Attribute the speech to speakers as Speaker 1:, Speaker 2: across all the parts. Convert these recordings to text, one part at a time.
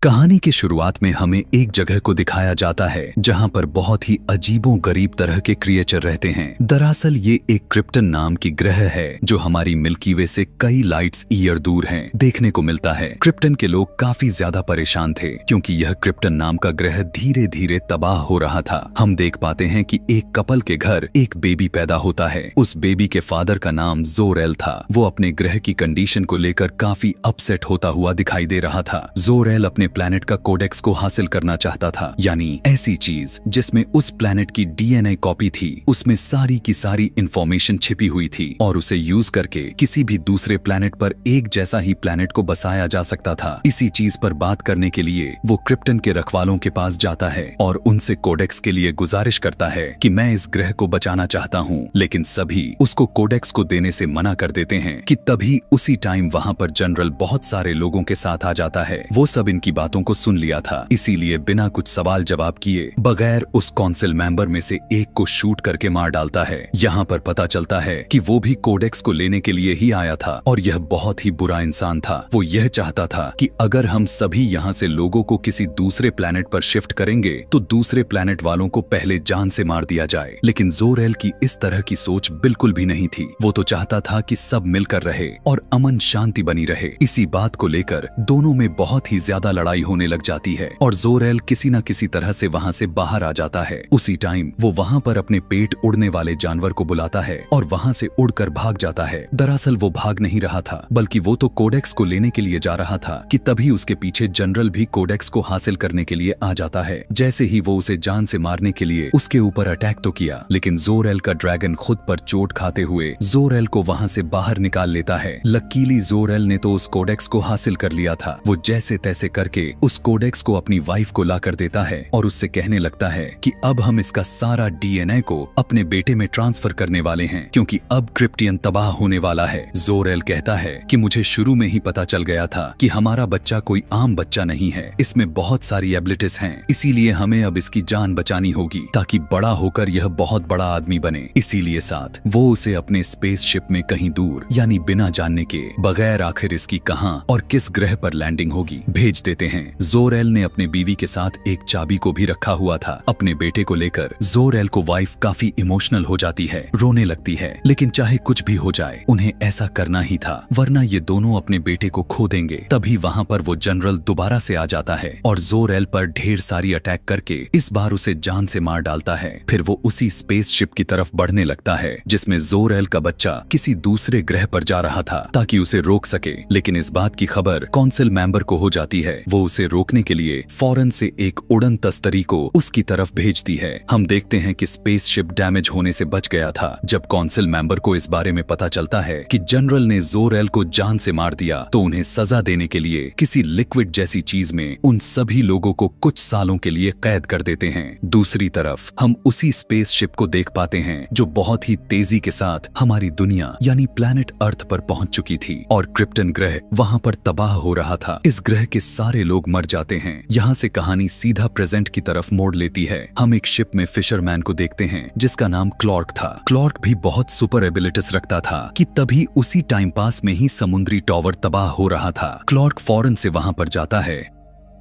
Speaker 1: कहानी की शुरुआत में हमें एक जगह को दिखाया जाता है जहां पर बहुत ही अजीबो गरीब तरह के क्रिएचर रहते हैं। दरअसल ये एक क्रिप्टन नाम की ग्रह है जो हमारी मिल्की वे से कई लाइट्स ईयर दूर है देखने को मिलता है। क्रिप्टन के लोग काफी ज्यादा परेशान थे क्योंकि यह क्रिप्टन नाम का ग्रह धीरे धीरे तबाह हो रहा था। हम देख पाते हैं कि एक कपल के घर एक बेबी पैदा होता है। उस बेबी के फादर का नाम जोरेल था। वो अपने ग्रह की कंडीशन को लेकर काफी अपसेट होता हुआ दिखाई दे रहा था। जोरेल अपने प्लैनेट का कोडेक्स को हासिल करना चाहता था, यानी ऐसी चीज जिसमें उस प्लैनेट की डीएनए कॉपी थी, उसमें सारी की सारी इंफॉर्मेशन छिपी हुई थी और उसे यूज करके किसी भी दूसरे प्लैनेट पर एक जैसा ही प्लैनेट को बसाया जा सकता था। इसी चीज पर बात करने के लिए वो क्रिप्टन के रखवालों के पास जाता है और उनसे कोडेक्स के लिए गुजारिश करता है कि मैं इस ग्रह को बचाना चाहता हूँ, लेकिन सभी उसको कोडेक्स को देने से मना कर देते हैं। कि तभी उसी टाइम वहाँ पर जनरल बहुत सारे लोगों के साथ आ जाता है। वो सब इनकी बातों को सुन लिया था, इसीलिए बिना कुछ सवाल जवाब किए बगैर उस काउंसिल मेंबर में से एक को शूट करके मार डालता है। यहाँ पर पता चलता है कि वो भी कोडेक्स को लेने के लिए ही आया था और यह बहुत ही बुरा इंसान था। वो यह चाहता था कि अगर हम सभी यहाँ से लोगों को किसी दूसरे प्लैनेट पर शिफ्ट करेंगे तो दूसरे प्लैनेट वालों को पहले जान से मार दिया जाए, लेकिन जोरेल की इस तरह की सोच बिल्कुल भी नहीं थी। वो तो चाहता था कि सब मिलकर रहे और अमन शांति बनी रहे। इसी बात को लेकर दोनों में बहुत ही ज्यादा लड़ाई होने लग जाती है और जोरेल किसी न किसी तरह से वहाँ से बाहर आ जाता है। उसी टाइम वो वहाँ पर अपने पेट उड़ने वाले जानवर को बुलाता है और वहाँ से उड़कर भाग जाता है। दरअसल वो भाग नहीं रहा था, बल्कि वो तो कोडेक्स को लेने के लिए जा रहा था कि तभी उसके पीछे जनरल भी कोडेक्स को हासिल करने के लिए आ जाता है। जैसे ही वो उसे जान से मारने के लिए उसके ऊपर अटैक तो किया, लेकिन जोरेल का ड्रैगन खुद पर चोट खाते हुए जोरेल को वहाँ से बाहर निकाल लेता है। लकीली जोरेल ने तो उस कोडेक्स को हासिल कर लिया था। वो जैसे तैसे करके उस कोडेक्स को अपनी वाइफ को ला कर देता है और उससे कहने लगता है कि अब हम इसका सारा डीएनए को अपने बेटे में ट्रांसफर करने वाले हैं क्योंकि अब क्रिप्टियन तबाह होने वाला है। जोरेल कहता है कि मुझे शुरू में ही पता चल गया था कि हमारा बच्चा कोई आम बच्चा नहीं है, इसमें बहुत सारी एबिलिटीज हैं, इसीलिए हमें अब इसकी जान बचानी होगी ताकि बड़ा होकर यह बहुत बड़ा आदमी बने। इसीलिए साथ वो उसे अपने स्पेसशिप में कहीं दूर, यानी बिना जानने के बगैर आखिर इसकी कहां और किस ग्रह पर लैंडिंग होगी, भेज देते हैं। जोरेल ने अपने बीवी के साथ एक चाबी को भी रखा हुआ था। अपने बेटे को लेकर जोरेल को वाइफ काफी इमोशनल हो जाती है, रोने लगती है, लेकिन चाहे कुछ भी हो जाए उन्हें ऐसा करना ही था, वरना ये दोनों अपने बेटे को खो देंगे। तभी वहाँ पर वो जनरल दोबारा से आ जाता है और जोरेल पर ढेर सारी अटैक करके इस बार उसे जान से मार डालता है। फिर वो उसी स्पेसशिप की तरफ बढ़ने लगता है जिसमें जोरेल का बच्चा किसी दूसरे ग्रह पर जा रहा था ताकि उसे रोक सके, लेकिन इस बात की खबर काउंसिल मेंबर को हो जाती है। वो उसे रोकने के लिए फौरन से एक उड़न तस्तरी को उसकी तरफ भेजती है। हम देखते हैं कि स्पेसशिप डैमेज होने से बच गया था। जब काउंसिल मेंबर को इस बारे में पता चलता है कि जनरल ने जोरेल को जान से मार दिया तो उन्हें सजा देने के लिए किसी लिक्विड जैसी चीज में उन सभी लोगों को कुछ सालों के लिए कैद कर देते हैं। दूसरी तरफ हम उसी स्पेसशिप को देख पाते हैं जो बहुत ही तेजी के साथ हमारी दुनिया यानी प्लैनेट अर्थ पर पहुंच चुकी थी और क्रिप्टन ग्रह वहां पर तबाह हो रहा था। इस ग्रह के सारे लोग मर जाते हैं। यहाँ से कहानी सीधा प्रेजेंट की तरफ मोड़ लेती है। हम एक शिप में फिशरमैन को देखते हैं जिसका नाम क्लॉर्क था। क्लॉर्क भी बहुत सुपर एबिलिटीज रखता था कि तभी उसी टाइम पास में ही समुद्री टॉवर तबाह हो रहा था। क्लॉर्क फौरन से वहां पर जाता है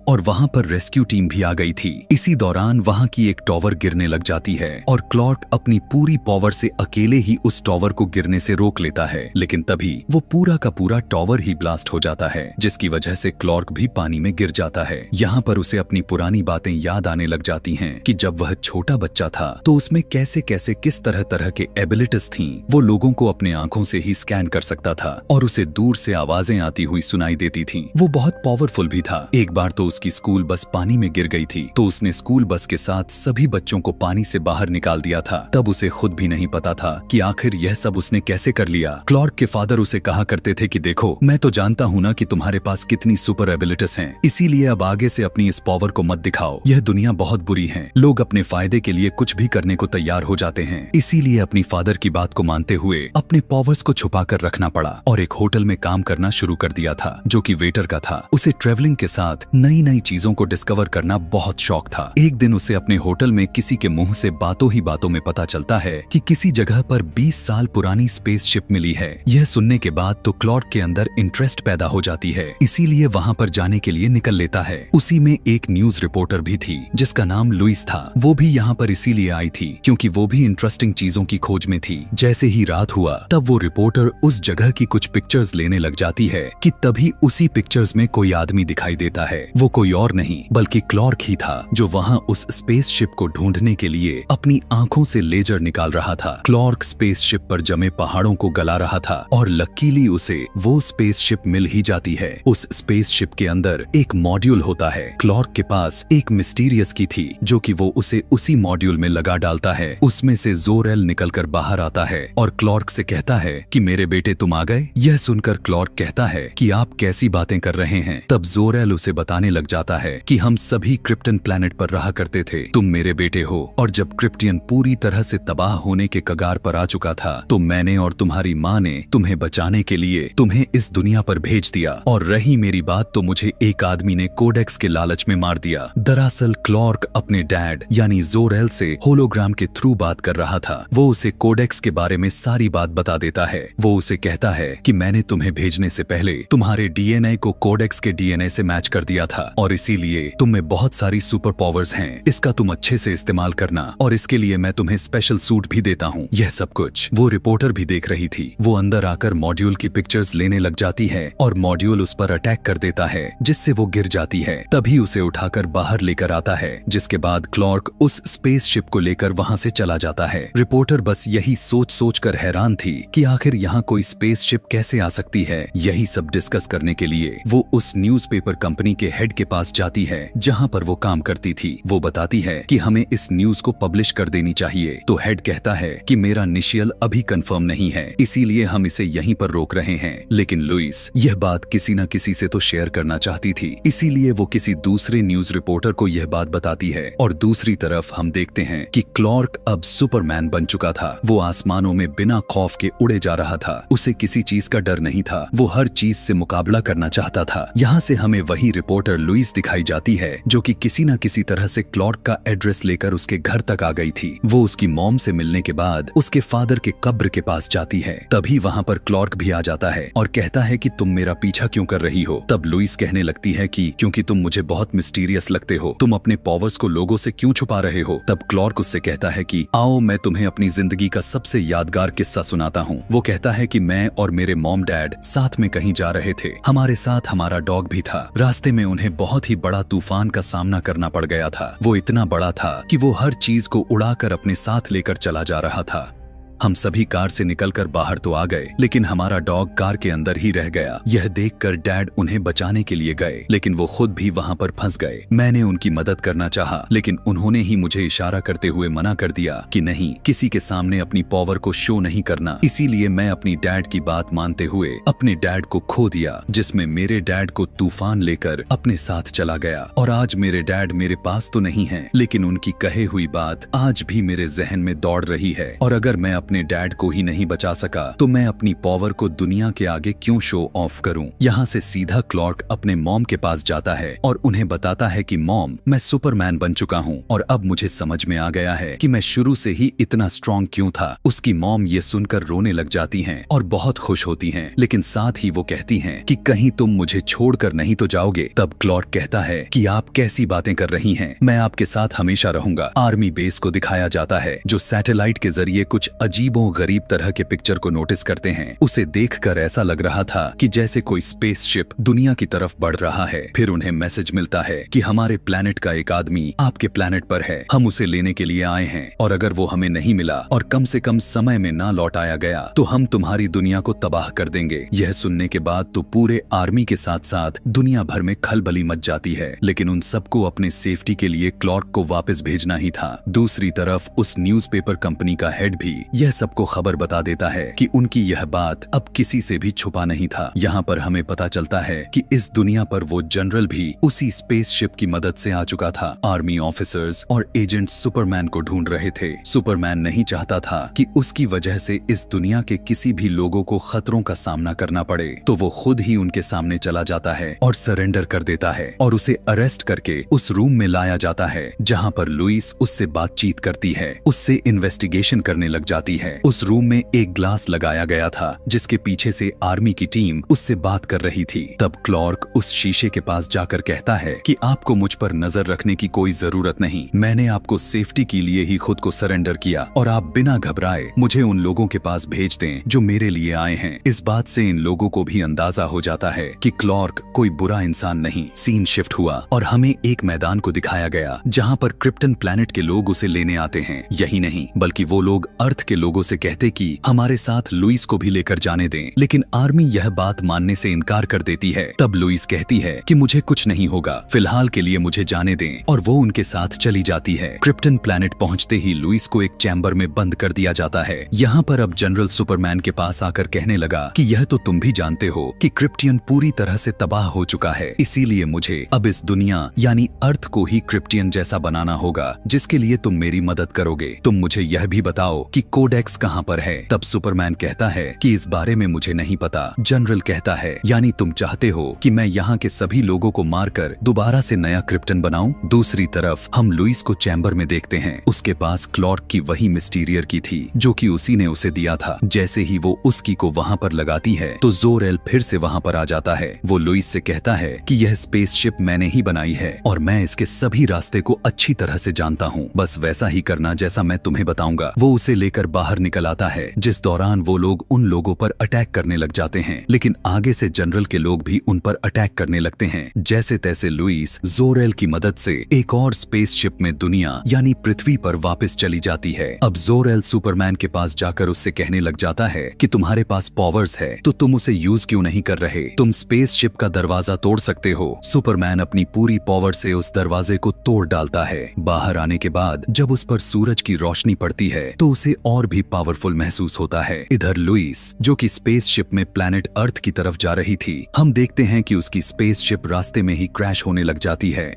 Speaker 1: और वहां पर रेस्क्यू टीम भी आ गई थी। इसी दौरान वहां की एक टॉवर गिरने लग जाती है और क्लॉर्क अपनी पूरी पावर से अकेले ही उस टॉवर को गिरने से रोक लेता है, लेकिन तभी वो पूरा का पूरा टॉवर ही ब्लास्ट हो जाता है जिसकी वजह से क्लॉर्क भी पानी में गिर जाता है। यहाँ पर उसे अपनी पुरानी बातें याद आने लग जाती हैं कि जब वह छोटा बच्चा था तो उसमें कैसे कैसे किस तरह तरह के एबिलिटीज थीं। वो लोगों को अपने आंखों से ही स्कैन कर सकता था और उसे दूर से आवाजें आती हुई सुनाई देती थीं। वो बहुत पावरफुल भी था। एक बार तो उसकी स्कूल बस पानी में गिर गई थी तो उसने स्कूल बस के साथ सभी बच्चों को पानी से बाहर निकाल दिया था। तब उसे खुद भी नहीं पता था कि आखिर यह सब उसने कैसे कर लिया। क्लॉर्क के फादर उसे कहा करते थे कि देखो, मैं तो जानता हूँ ना कि तुम्हारे पास कितनी सुपर एबिलिटीज हैं, इसीलिए अब आगे से अपनी इस पावर को मत दिखाओ। यह दुनिया बहुत बुरी है, लोग अपने फायदे के लिए कुछ भी करने को तैयार हो जाते हैं। इसीलिए अपनी फादर की बात को मानते हुए अपने पावर्स को छुपा कर रखना पड़ा और एक होटल में काम करना शुरू कर दिया था जो कि वेटर का था। उसे ट्रेवलिंग के साथ नई नई नई चीजों को डिस्कवर करना बहुत शौक था। एक दिन उसे अपने होटल में किसी के मुंह से बातों ही बातों में पता चलता है कि किसी जगह पर 20 साल पुरानी स्पेसशिप मिली है। यह सुनने के बाद तो क्लॉर्क के अंदर इंटरेस्ट पैदा हो जाती है, इसीलिए वहां पर जाने के लिए निकल लेता है। उसी में एक न्यूज रिपोर्टर भी थी जिसका नाम लुइस था। वो भी यहाँ पर इसीलिए आई थी क्योंकि वो भी इंटरेस्टिंग चीजों की खोज में थी। जैसे ही रात हुआ तब वो रिपोर्टर उस जगह की कुछ पिक्चर्स लेने लग जाती है कि तभी उसी पिक्चर्स में कोई आदमी दिखाई देता है। वो कोई और नहीं बल्कि क्लॉर्क ही था जो वहाँ उस स्पेसशिप को ढूंढने के लिए अपनी आंखों से लेजर निकाल रहा था। क्लॉर्क स्पेसशिप पर जमे पहाड़ों को गला रहा था और लकीली उसे वो स्पेसशिप मिल ही जाती है। उस स्पेसशिप के अंदर एक मॉड्यूल होता है। क्लॉर्क के पास एक मिस्टीरियस की थी जो कि वो उसे उसी मॉड्यूल में लगा डालता है। उसमें से जोरेल निकलकर बाहर आता है और क्लॉर्क से कहता है कि मेरे बेटे तुम आ गए। यह सुनकर क्लॉर्क कहता है कि आप कैसी बातें कर रहे हैं। तब जोरेल उसे बताने लग जाता है कि हम सभी क्रिप्टन प्लैनेट पर रहा करते थे, तुम मेरे बेटे हो, और जब क्रिप्टियन पूरी तरह से तबाह होने के कगार पर आ चुका था तो मैंने और तुम्हारी माँ ने तुम्हें बचाने के लिए तुम्हें इस दुनिया पर भेज दिया। और रही मेरी बात तो मुझे एक आदमी ने कोडेक्स के लालच में मार दिया। दरअसल क्लॉर्क अपने डैड यानी जोरेल से होलोग्राम के थ्रू बात कर रहा था। वो उसे कोडेक्स के बारे में सारी बात बता देता है। वो उसे कहता है कि मैंने तुम्हें भेजने से पहले तुम्हारे डीएनए को कोडेक्स के डीएनए से मैच कर दिया था और इसीलिए तुम में बहुत सारी सुपर पावर्स हैं। इसका तुम अच्छे से इस्तेमाल करना और इसके लिए मैं तुम्हें स्पेशल सूट भी देता हूँ। यह सब कुछ वो रिपोर्टर भी देख रही थी। वो अंदर आकर मॉड्यूल की पिक्चर्स लेने लग जाती है और मॉड्यूल उस पर अटैक कर देता है जिससे वो गिर जाती है। तभी उसे उठाकर बाहर लेकर आता है, जिसके बाद क्लॉर्क उस स्पेसशिप को लेकर वहां से चला जाता है। रिपोर्टर बस यही सोच कर हैरान थी कि आखिर यहाँ कोई स्पेसशिप कैसे आ सकती है। यही सब डिस्कस करने के लिए वो उस न्यूज़पेपर कंपनी के हेड के पास जाती है जहाँ पर वो काम करती थी। वो बताती है कि हमें इस न्यूज को पब्लिश कर देनी चाहिए। तो हेड कहता है कि मेरा इनिशियल अभी कंफर्म नहीं है, इसीलिए हम इसे यहीं पर रोक रहे हैं। लेकिन लुइस यह बात किसी न किसी से तो शेयर करना चाहती थी, इसीलिए वो किसी दूसरे न्यूज रिपोर्टर को यह बात बताती है। और दूसरी तरफ हम देखते हैं कि क्लॉर्क अब सुपरमैन बन चुका था। वो आसमानों में बिना खौफ के उड़े जा रहा था। उसे किसी चीज का डर नहीं था। वो हर चीज से मुकाबला करना चाहता था। यहाँ से हमें वही रिपोर्टर लुइस दिखाई जाती है जो कि किसी न किसी तरह से क्लॉर्क का एड्रेस लेकर उसके घर तक आ गई थी। वो उसकी मॉम से मिलने के बाद उसके फादर के कब्र के पास जाती है। तभी वहाँ पर क्लॉर्क भी आ जाता है और कहता है कि तुम मेरा पीछा क्यों कर रही हो। तब लुइस कहने लगती है कि क्योंकि तुम मुझे बहुत मिस्टीरियस लगते हो, तुम अपने पावर्स को लोगों से क्यों छुपा रहे हो। तब क्लॉर्क उससे कहता है कि आओ मैं तुम्हें अपनी जिंदगी का सबसे यादगार किस्सा सुनाता हूँ। वो कहता है कि मैं और मेरे मॉम डैड साथ में कहीं जा रहे थे। हमारे साथ हमारा डॉग भी था। रास्ते में उन्हें बहुत ही बड़ा तूफान का सामना करना पड़ गया था। वो इतना बड़ा था कि वो हर चीज को उड़ाकर अपने साथ लेकर चला जा रहा था। हम सभी कार से निकलकर बाहर तो आ गए, लेकिन हमारा डॉग कार के अंदर ही रह गया। यह देखकर डैड उन्हें बचाने के लिए गए, लेकिन वो खुद भी वहाँ पर फंस गए। मैंने उनकी मदद करना चाहा, लेकिन उन्होंने ही मुझे इशारा करते हुए मना कर दिया कि नहीं, किसी के सामने अपनी पावर को शो नहीं करना। इसीलिए मैं अपनी डैड की बात मानते हुए अपने डैड को खो दिया, जिसमें मेरे डैड को तूफान लेकर अपने साथ चला गया। और आज मेरे डैड मेरे पास तो नहीं है, लेकिन उनकी कहे हुई बात आज भी मेरे जहन में दौड़ रही है। और अगर मैं अपने डैड को ही नहीं बचा सका तो मैं अपनी पावर को दुनिया के आगे क्यों शो ऑफ करूं। यहाँ से सीधा क्लॉर्क अपने मॉम के पास जाता है और उन्हें बताता है कि मॉम, मैं सुपरमैन बन चुका हूँ और अब मुझे समझ में आ गया है कि मैं शुरू से ही इतना स्ट्रॉन्ग क्यों था। उसकी मॉम ये सुनकर रोने लग जाती हैं और बहुत खुश होती हैं, लेकिन साथ ही वो कहती हैं कि कहीं तुम मुझे छोड़कर नहीं तो जाओगे। तब क्लॉर्क कहता है कि आप कैसी बातें कर रही हैं, मैं आपके साथ हमेशा रहूंगा। आर्मी बेस को दिखाया जाता है जो सैटेलाइट के जरिए कुछ अजीबो गरीब तरह के पिक्चर को नोटिस करते हैं। उसे देखकर ऐसा लग रहा था कि जैसे कोई स्पेसशिप दुनिया की तरफ बढ़ रहा है। फिर उन्हें मैसेज मिलता है कि हमारे प्लेनेट का एक आदमी आपके प्लेनेट पर है, हम उसे लेने के लिए आए हैं और अगर वो हमें नहीं मिला और कम से कम समय में ना लौट आया गया तो हम तुम्हारी दुनिया को तबाह कर देंगे। यह सुनने के बाद तो पूरे आर्मी के साथ साथ दुनिया भर में खलबली मच जाती है, लेकिन उन सबको अपने सेफ्टी के लिए क्लॉर्क को वापस भेजना ही था। दूसरी तरफ उस न्यूज़पेपर कंपनी का हेड भी यह सबको खबर बता देता है कि उनकी यह बात अब किसी से भी छुपा नहीं था। यहाँ पर हमें पता चलता है कि इस दुनिया पर वो जनरल भी उसी स्पेसशिप की मदद से आ चुका था। आर्मी ऑफिसर्स और एजेंट्स सुपरमैन को ढूंढ रहे थे। सुपरमैन नहीं चाहता था कि उसकी वजह से इस दुनिया के किसी भी लोगों को खतरों का सामना करना पड़े, तो वो खुद ही उनके सामने चला जाता है और सरेंडर कर देता है और उसे अरेस्ट करके उस रूम में लाया जाता है जहाँ पर लुइस उससे बातचीत करती है, उससे इन्वेस्टिगेशन करने लग जाती है। उस रूम में एक ग्लास लगाया गया था जिसके पीछे से आर्मी की टीम उससे बात कर रही थी। तब क्लॉर्क उस शीशे के पास जाकर कहता है कि आपको मुझ पर नजर रखने की कोई जरूरत नहीं, मैंने आपको सेफ्टी के लिए ही खुद को सरेंडर किया और आप बिना घबराए मुझे उन लोगों के पास भेज दें जो मेरे लिए आए हैं। इस बात से इन लोगों को भी अंदाजा हो जाता है कि क्लॉर्क कोई बुरा इंसान नहीं। सीन शिफ्ट हुआ और हमें एक मैदान को दिखाया गया जहाँ पर क्रिप्टन प्लैनेट के लोग उसे लेने आते हैं। यही नहीं बल्कि वो लोग अर्थ के लोगों से कहते कि हमारे साथ लुइस को भी लेकर जाने दें, लेकिन आर्मी यह बात मानने से इनकार कर देती है। तब लुइस कहती है कि मुझे कुछ नहीं होगा, फिलहाल के लिए मुझे जाने दें, और वो उनके साथ चली जाती है। क्रिप्टन प्लैनेट पहुंचते ही लुइस को एक चैम्बर में बंद कर दिया जाता है। यहाँ पर अब जनरल सुपरमैन के पास आकर कहने लगा कि यह तो तुम भी जानते हो कि क्रिप्टियन पूरी तरह से तबाह हो चुका है, इसीलिए मुझे अब इस दुनिया यानी अर्थ को ही क्रिप्टियन जैसा बनाना होगा, जिसके लिए तुम मेरी मदद करोगे। तुम मुझे यह भी बताओ कि कोडेक्स कहाँ पर है। तब सुपरमैन कहता है कि इस बारे में मुझे नहीं पता। जनरल कहता है यानी तुम चाहते हो कि मैं यहाँ के सभी लोगों को मारकर दोबारा से नया क्रिप्टन बनाऊं। दूसरी तरफ हम लुइस को चैम्बर में देखते हैं। उसके पास क्लॉर्क की वही मिस्टीरियर की थी जो कि उसी ने उसे दिया था। जैसे ही वो उसकी को वहाँ पर लगाती है तो जोरेल फिर से वहाँ पर आ जाता है। वो लुइस से कहता है कि यह स्पेसशिप मैंने ही बनाई है और मैं इसके सभी रास्ते को अच्छी तरह से जानता हूँ, बस वैसा ही करना जैसा मैं तुम्हें बताऊंगा। वो उसे लेकर बाहर निकल आता है, जिस दौरान वो लोग उन लोगों पर अटैक करने लग जाते हैं, लेकिन आगे से जनरल के लोग भी उन पर अटैक करने लगते हैं। जैसे तैसे लुइस जोरेल की मदद से एक और स्पेसशिप में दुनिया यानी पृथ्वी पर वापस चली जाती है। अब जोरेल सुपरमैन के पास जाकर उससे कहने लग जाता है कि तुम्हारे पास पावर्स है तो तुम उसे यूज क्यों नहीं कर रहे, तुम स्पेसशिप का दरवाजा तोड़ सकते हो। सुपरमैन अपनी पूरी पावर से उस दरवाजे को तोड़ डालता है। बाहर आने के बाद जब उस पर सूरज की रोशनी पड़ती है तो उसे और भी पावरफुल महसूस होता है। इधर लुइस जो कि स्पेसशिप में प्लैनेट अर्थ की तरफ जा रही थी, हम देखते हैं कि उसकी स्पेसशिप रास्ते में ही क्रैश होने लग जाती है।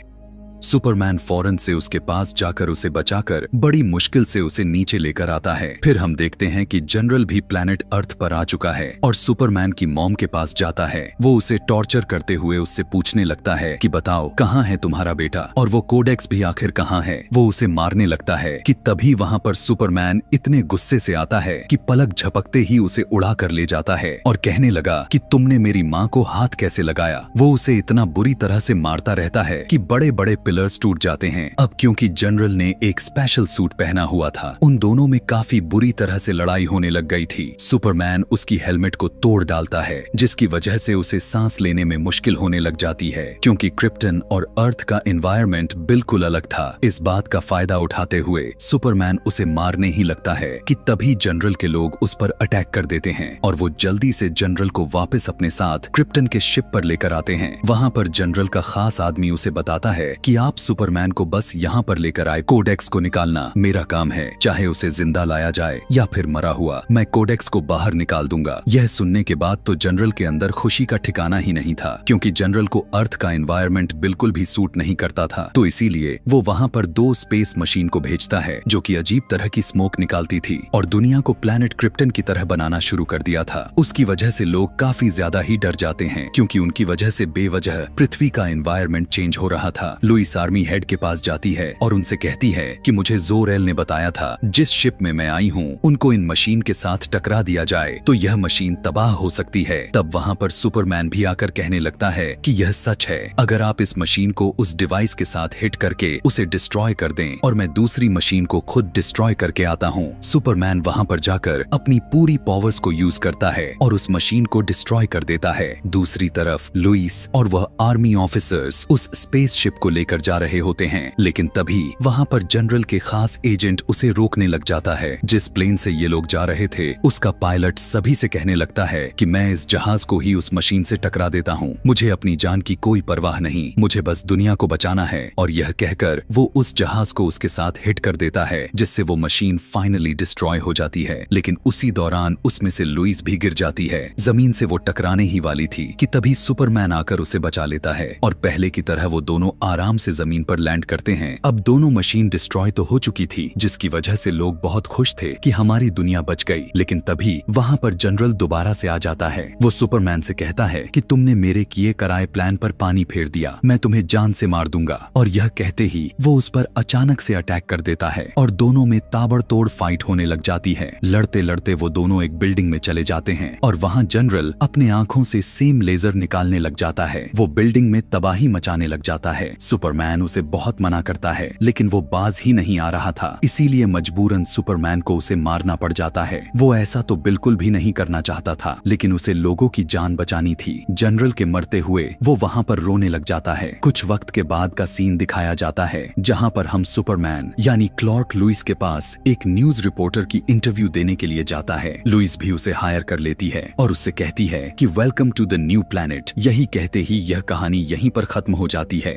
Speaker 1: सुपरमैन फौरन से उसके पास जाकर उसे बचाकर बड़ी मुश्किल से उसे नीचे लेकर आता है। फिर हम देखते हैं कि जनरल भी प्लैनेट अर्थ पर आ चुका है और सुपरमैन की मॉम के पास जाता है। वो उसे टॉर्चर करते हुए उससे पूछने लगता है कि बताओ कहाँ है तुम्हारा बेटा और वो कोडेक्स भी आखिर कहाँ है। वो उसे मारने लगता है कि तभी वहाँ पर सुपरमैन इतने गुस्से से आता है कि पलक झपकते ही उसे उड़ा कर ले जाता है और कहने लगा कि तुमने मेरी माँ को हाथ कैसे लगाया। वो उसे इतना बुरी तरह से मारता रहता है कि बड़े बड़े पिलर्स टूट जाते हैं। अब क्योंकि जनरल ने एक स्पेशल सूट पहना हुआ था, उन दोनों में काफी बुरी तरह से लड़ाई होने लग गई थी। सुपरमैन उसकी हेलमेट को तोड़ डालता है जिसकी वजह से उसे सांस लेने में मुश्किल होने लग जाती है, क्योंकि क्रिप्टन और अर्थ का एनवायरनमेंट बिल्कुल अलग था। इस बात का फायदा उठाते हुए सुपरमैन उसे मारने ही लगता है कि तभी जनरल के लोग उस पर अटैक कर देते हैं और वो जल्दी से जनरल को वापस अपने साथ क्रिप्टन के शिप पर लेकर आते हैं। वहाँ पर जनरल का खास आदमी उसे बताता है कि आप सुपरमैन को बस यहाँ पर लेकर आए, कोडेक्स को निकालना मेरा काम है, चाहे उसे जिंदा लाया जाए या फिर मरा हुआ, मैं कोडेक्स को बाहर निकाल दूंगा। यह सुनने के बाद तो जनरल के अंदर खुशी का ठिकाना ही नहीं था, क्योंकि जनरल को अर्थ का एनवायरनमेंट बिल्कुल भी सूट नहीं करता था। तो इसीलिए वो वहाँ पर 2 स्पेस मशीन को भेजता है जो कि अजीब तरह की स्मोक निकालती थी और दुनिया को प्लैनेट क्रिप्टन की तरह बनाना शुरू कर दिया था। उसकी वजह से लोग काफी ज्यादा ही डर जाते हैं, क्योंकि उनकी वजह से बेवजह पृथ्वी का एनवायरनमेंट चेंज हो रहा था। लुइस आर्मी हेड के पास जाती है और उनसे कहती है कि मुझे जोरेल ने बताया था जिस शिप में मैं आई हूँ उनको इन मशीन के साथ टकरा दिया जाए तो यह मशीन तबाह हो सकती है। तब वहाँ पर सुपरमैन भी आकर कहने लगता है कि यह सच है, अगर आप इस मशीन को उस डिवाइस के साथ हिट करके उसे डिस्ट्रॉय कर दें और मैं दूसरी मशीन को खुद डिस्ट्रॉय करके आता हूँ। सुपरमैन वहाँ पर जाकर अपनी पूरी पावर्स को यूज करता है और उस मशीन को डिस्ट्रॉय कर देता है। दूसरी तरफ लुइस और वह आर्मी ऑफिसर्स उस स्पेसशिप को लेकर लेकर जा रहे होते हैं, लेकिन तभी वहाँ पर जनरल के खास एजेंट उसे रोकने लग जाता है। जिस प्लेन से ये लोग जा रहे थे उसका पायलट सभी से कहने लगता है कि मैं इस जहाज को ही उस मशीन से टकरा देता हूँ, मुझे अपनी जान की कोई परवाह नहीं, मुझे बस दुनिया को बचाना है। और यह कहकर वो उस जहाज को उसके साथ हिट कर देता है, जिससे वो मशीन फाइनली डिस्ट्रॉय हो जाती है। लेकिन उसी दौरान उसमें से लुइस भी गिर जाती है। जमीन से वो टकराने ही वाली थी कि तभी सुपरमैन आकर उसे बचा लेता है और पहले की तरह वो दोनों आराम से जमीन पर लैंड करते हैं। अब दोनों मशीन डिस्ट्रॉय तो हो चुकी थी, जिसकी वजह से लोग बहुत खुश थे कि हमारी दुनिया बच गई। लेकिन तभी वहाँ पर जनरल दोबारा से आ जाता है। वो सुपरमैन से कहता है कि तुमने मेरे किए कराए प्लान पर पानी फेर दिया, मैं तुम्हें जान से मार दूंगा। और यह कहते ही वो उस पर अचानक से अटैक कर देता है और दोनों में ताबड़तोड़ फाइट होने लग जाती है। लड़ते लड़ते वो दोनों एक बिल्डिंग में चले जाते हैं और वहाँ जनरल अपने आंखों से सेम लेजर निकालने लग जाता है। वो बिल्डिंग में तबाही मचाने लग जाता है। सुपरमैन उसे बहुत मना करता है, लेकिन वो बाज ही नहीं आ रहा था, इसीलिए मजबूरन सुपरमैन को उसे मारना पड़ जाता है। वो ऐसा तो बिल्कुल भी नहीं करना चाहता था, लेकिन उसे लोगों की जान बचानी थी। जनरल के मरते हुए वो वहाँ पर रोने लग जाता है। कुछ वक्त के बाद का सीन दिखाया जाता है, जहाँ पर हम सुपरमैन यानी क्लार्क लुइस के पास एक न्यूज रिपोर्टर की इंटरव्यू देने के लिए जाता है। लुइस भी उसे हायर कर लेती है और उससे कहती है कि welcome to the new planet. यही कहते ही यह कहानी यहीं पर खत्म हो जाती है।